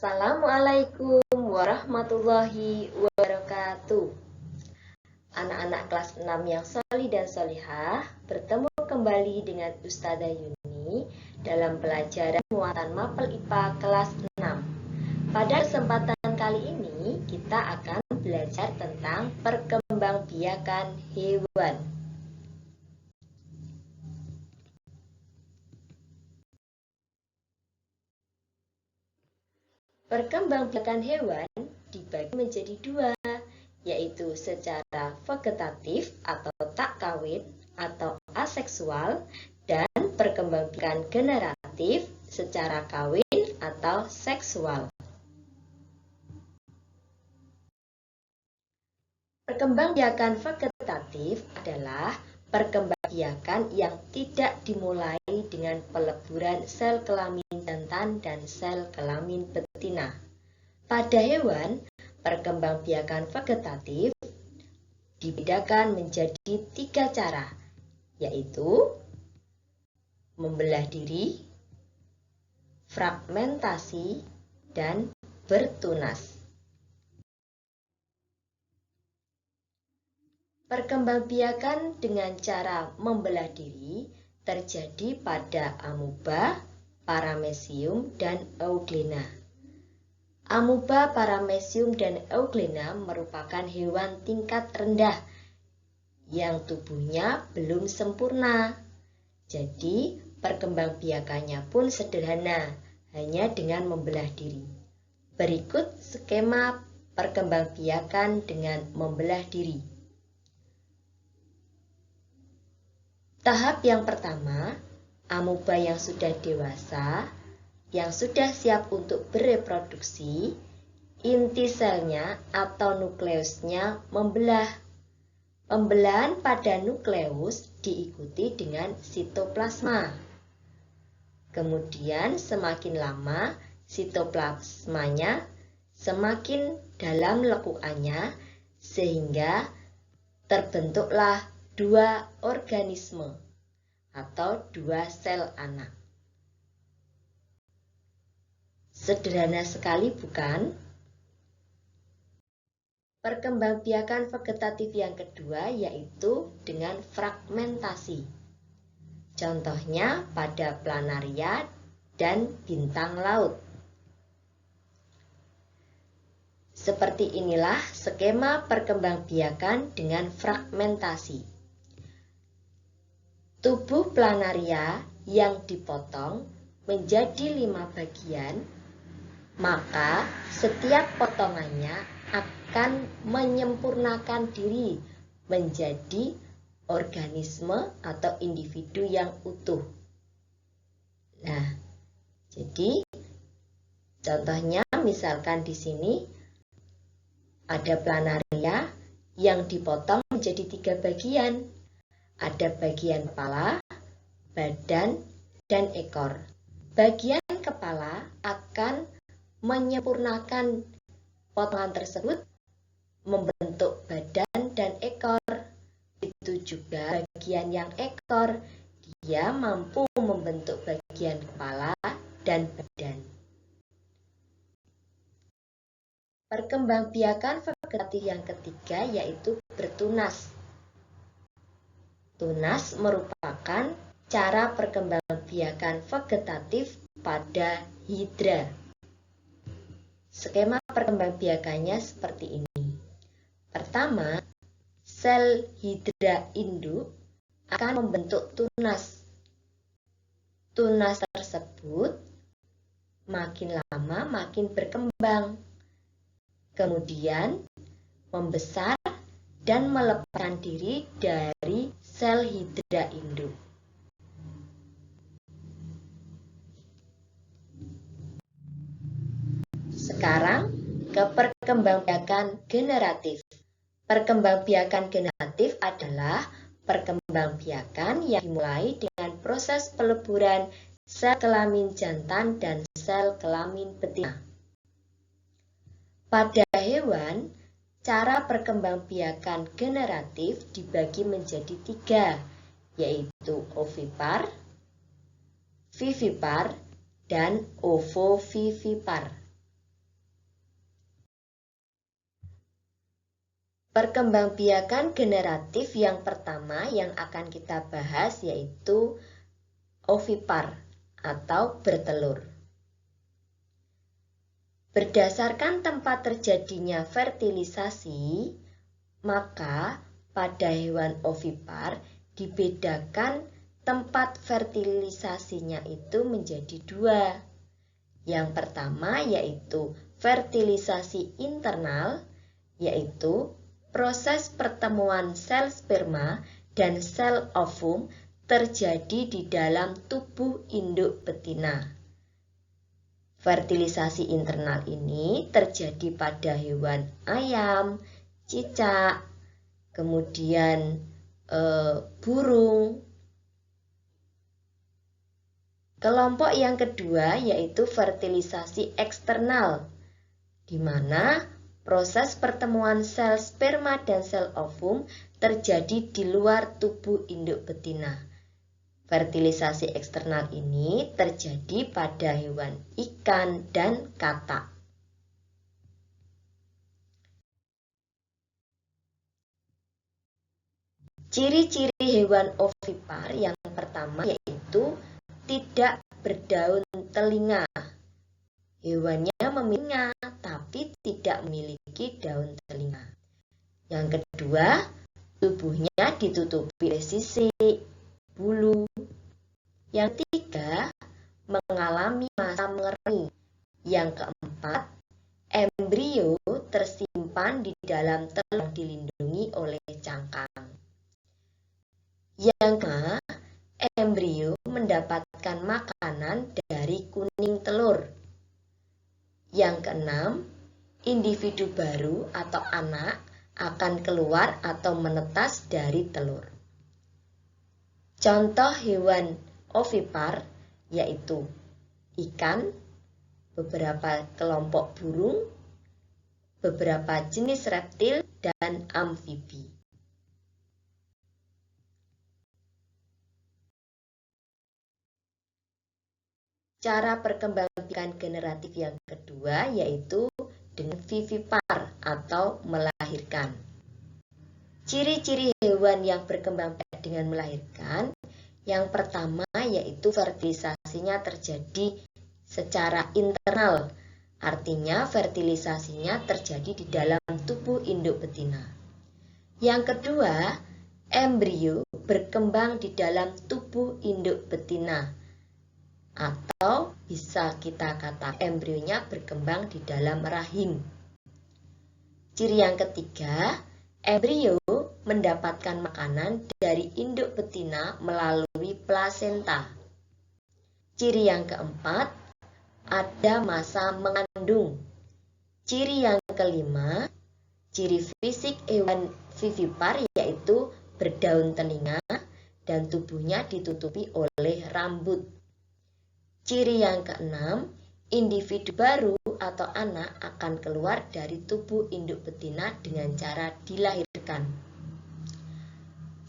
Assalamualaikum warahmatullahi wabarakatuh. Anak-anak kelas 6 yang solih dan solihah, bertemu kembali dengan Ustazah Yuni dalam pelajaran muatan mapel IPA kelas 6. Pada kesempatan kali ini, kita akan belajar tentang perkembangbiakan hewan. Perkembangbiakan hewan dibagi menjadi dua, yaitu secara vegetatif atau tak kawin atau aseksual, dan perkembangbiakan generatif secara kawin atau seksual. Perkembangbiakan vegetatif adalah perkembangbiakan yang tidak dimulai dengan peleburan sel kelamin jantan dan sel kelamin betina. Pada hewan, perkembangbiakan vegetatif dibedakan menjadi 3 cara, yaitu membelah diri, fragmentasi, dan bertunas. Perkembangbiakan dengan cara membelah diri terjadi pada amuba, paramecium, dan euglena. Amuba, paramecium, dan euglena merupakan hewan tingkat rendah yang tubuhnya belum sempurna. Jadi, perkembangbiakannya pun sederhana, hanya dengan membelah diri. Berikut skema perkembangbiakan dengan membelah diri. Tahap yang pertama, amuba yang sudah dewasa, yang sudah siap untuk bereproduksi, inti selnya atau nukleusnya membelah. Pembelahan pada nukleus diikuti dengan sitoplasma. Kemudian semakin lama sitoplasmanya semakin dalam lekukannya sehingga terbentuklah 2 organisme atau 2 sel anak. Sederhana sekali bukan? Perkembangbiakan vegetatif yang kedua yaitu dengan fragmentasi. Contohnya pada planaria dan bintang laut. Seperti inilah skema perkembangbiakan dengan fragmentasi. Tubuh planaria yang dipotong menjadi 5 bagian, maka setiap potongannya akan menyempurnakan diri menjadi organisme atau individu yang utuh. Nah, jadi contohnya misalkan di sini ada planaria yang dipotong menjadi 3 bagian. Ada bagian kepala, badan, dan ekor. Bagian kepala akan menyempurnakan potongan tersebut membentuk badan dan ekor. Itu juga bagian yang ekor, dia mampu membentuk bagian kepala dan badan. Perkembangbiakan vegetatif yang ketiga yaitu bertunas. Tunas merupakan cara perkembangbiakan vegetatif pada hidra. Skema perkembangbiakannya seperti ini. Pertama, sel hidra induk akan membentuk tunas. Tunas tersebut makin lama makin berkembang. Kemudian membesar dan melepaskan diri dari sel hidra induk. Sekarang ke perkembangbiakan generatif. Perkembangbiakan generatif adalah perkembangbiakan yang dimulai dengan proses peleburan sel kelamin jantan dan sel kelamin betina. Pada hewan, cara perkembangbiakan generatif dibagi menjadi 3, yaitu ovipar, vivipar, dan ovovivipar. Perkembangbiakan generatif yang pertama yang akan kita bahas yaitu ovipar atau bertelur. Berdasarkan tempat terjadinya fertilisasi, maka pada hewan ovipar dibedakan tempat fertilisasinya itu menjadi dua. Yang pertama yaitu fertilisasi internal, yaitu proses pertemuan sel sperma dan sel ovum terjadi di dalam tubuh induk betina. Fertilisasi internal ini terjadi pada hewan ayam, cicak, kemudian burung. Kelompok yang kedua yaitu fertilisasi eksternal, di mana proses pertemuan sel sperma dan sel ovum terjadi di luar tubuh induk betina. Fertilisasi eksternal ini terjadi pada hewan ikan dan katak. Ciri-ciri hewan ovipar yang pertama yaitu tidak berdaun telinga. Hewannya memiliki tapi tidak memiliki daun telinga. Yang kedua, tubuhnya ditutupi oleh sisik, bulu. Yang ketiga, mengalami masa mengering. Yang keempat, embrio tersimpan di dalam telur yang dilindungi oleh cangkang. Yang kelima, embrio mendapatkan makanan dari kuning telur. Yang keenam, individu baru atau anak akan keluar atau menetas dari telur. Contoh hewan ovipar yaitu ikan, beberapa kelompok burung, beberapa jenis reptil, dan amfibi. Cara perkembangbiakan generatif yang kedua yaitu dengan vivipar atau melahirkan. Ciri-ciri hewan yang berkembang biak dengan melahirkan, yang pertama yaitu fertilisasinya terjadi secara internal. Artinya fertilisasinya terjadi di dalam tubuh induk betina. Yang kedua, embrio berkembang di dalam tubuh induk betina. Atau bisa kita katakan embrionya berkembang di dalam rahim. Ciri yang ketiga, embrio mendapatkan makanan dari induk betina melalui plasenta. Ciri yang keempat, ada masa mengandung. Ciri yang kelima, ciri fisik hewan vivipar yaitu berdaun telinga dan tubuhnya ditutupi oleh rambut. Ciri yang keenam, individu baru atau anak akan keluar dari tubuh induk betina dengan cara dilahirkan.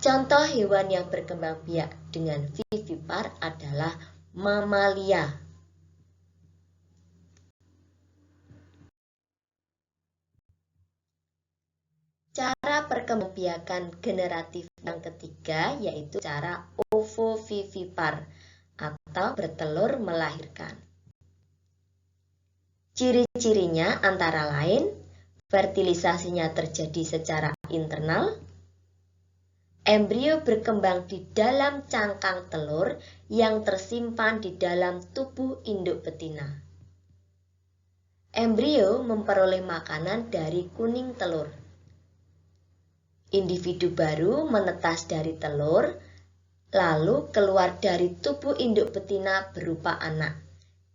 Contoh hewan yang berkembang biak dengan vivipar adalah mamalia. Cara perkembangbiakan generatif yang ketiga yaitu cara ovovivipar atau bertelur melahirkan. Ciri-cirinya antara lain, fertilisasinya terjadi secara internal, embrio berkembang di dalam cangkang telur yang tersimpan di dalam tubuh induk betina. Embrio memperoleh makanan dari kuning telur. Individu baru menetas dari telur, lalu keluar dari tubuh induk betina berupa anak.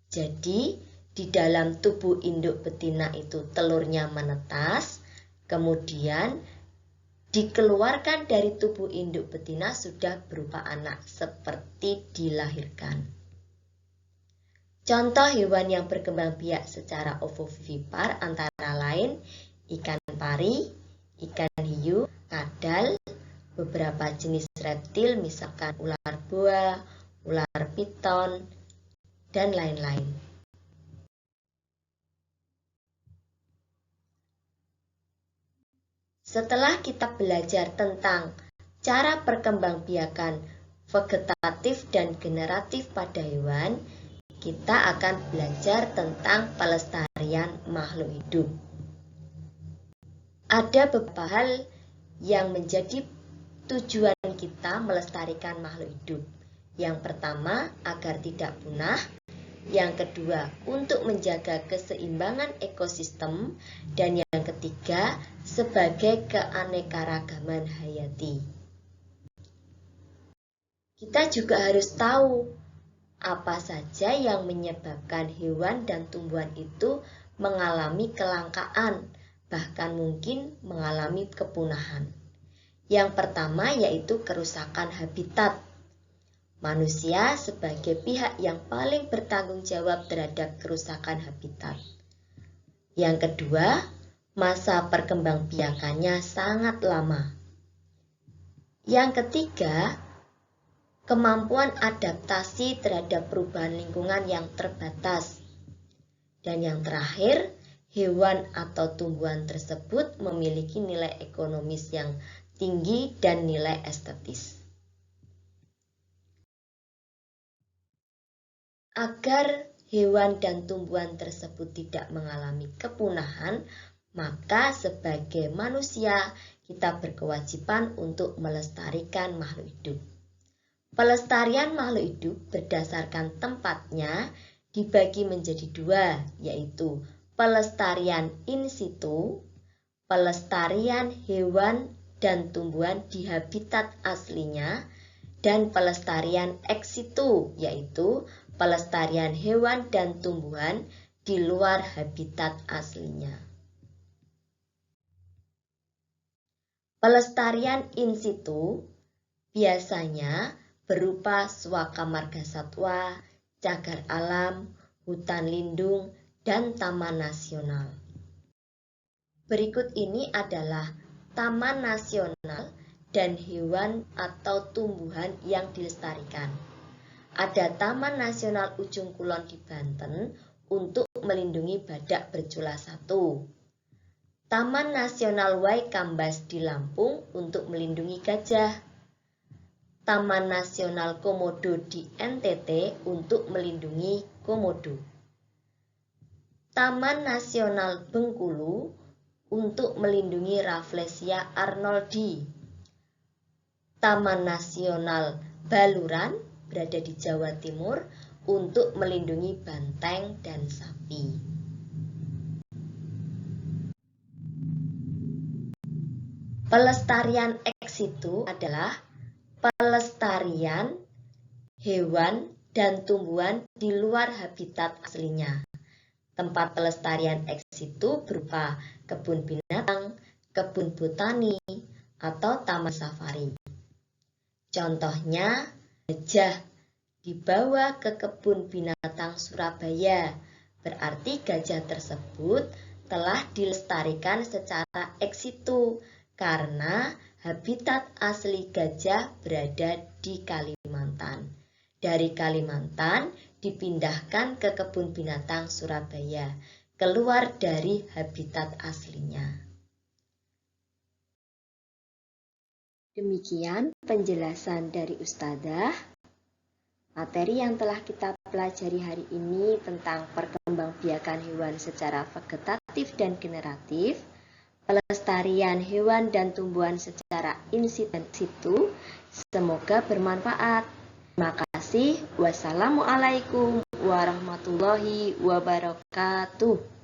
Jadi, di dalam tubuh induk betina itu telurnya menetas, kemudian dikeluarkan dari tubuh induk betina sudah berupa anak, seperti dilahirkan. Contoh hewan yang berkembang biak secara ovovivipar antara lain ikan pari, ikan hiu, kadal, beberapa jenis reptil misalkan ular boa, ular piton, dan lain-lain. Setelah kita belajar tentang cara perkembangbiakan vegetatif dan generatif pada hewan, kita akan belajar tentang pelestarian makhluk hidup. Ada beberapa hal yang menjadi tujuan kita melestarikan makhluk hidup. Yang pertama, agar tidak punah. Yang kedua, untuk menjaga keseimbangan ekosistem. Dan yang ketiga, sebagai keanekaragaman hayati. Kita juga harus tahu apa saja yang menyebabkan hewan dan tumbuhan itu mengalami kelangkaan, bahkan mungkin mengalami kepunahan. Yang pertama yaitu kerusakan habitat. Manusia sebagai pihak yang paling bertanggung jawab terhadap kerusakan habitat. Yang kedua, masa perkembangbiakannya sangat lama. Yang ketiga, kemampuan adaptasi terhadap perubahan lingkungan yang terbatas. Dan yang terakhir, hewan atau tumbuhan tersebut memiliki nilai ekonomis yang tinggi dan nilai estetis. Agar hewan dan tumbuhan tersebut tidak mengalami kepunahan, maka sebagai manusia kita berkewajiban untuk melestarikan makhluk hidup. Pelestarian makhluk hidup berdasarkan tempatnya dibagi menjadi dua, yaitu pelestarian in situ, pelestarian hewan dan tumbuhan di habitat aslinya, dan pelestarian ex situ, yaitu pelestarian hewan dan tumbuhan di luar habitat aslinya. Pelestarian in situ biasanya berupa swaka margasatwa, cagar alam, hutan lindung, dan taman nasional. Berikut ini adalah taman nasional dan hewan atau tumbuhan yang dilestarikan. Ada Taman Nasional Ujung Kulon di Banten untuk melindungi badak bercula 1. Taman Nasional Waikambas di Lampung untuk melindungi gajah. Taman Nasional Komodo di NTT untuk melindungi komodo. Taman Nasional Bengkulu untuk melindungi Rafflesia arnoldi. Taman Nasional Baluran berada di Jawa Timur untuk melindungi banteng dan sapi. Pelestarian ex situ adalah pelestarian hewan dan tumbuhan di luar habitat aslinya. Tempat pelestarian ex situ berupa kebun binatang, kebun botani, atau taman safari. Contohnya, gajah dibawa ke kebun binatang Surabaya, berarti gajah tersebut telah dilestarikan secara ex situ karena habitat asli gajah berada di Kalimantan. Dari Kalimantan dipindahkan ke kebun binatang Surabaya, keluar dari habitat aslinya. Demikian penjelasan dari Ustadzah. Materi yang telah kita pelajari hari ini tentang perkembangbiakan hewan secara vegetatif dan generatif, pelestarian hewan dan tumbuhan secara in situ, semoga bermanfaat. Terima kasih. Wassalamualaikum warahmatullahi wabarakatuh.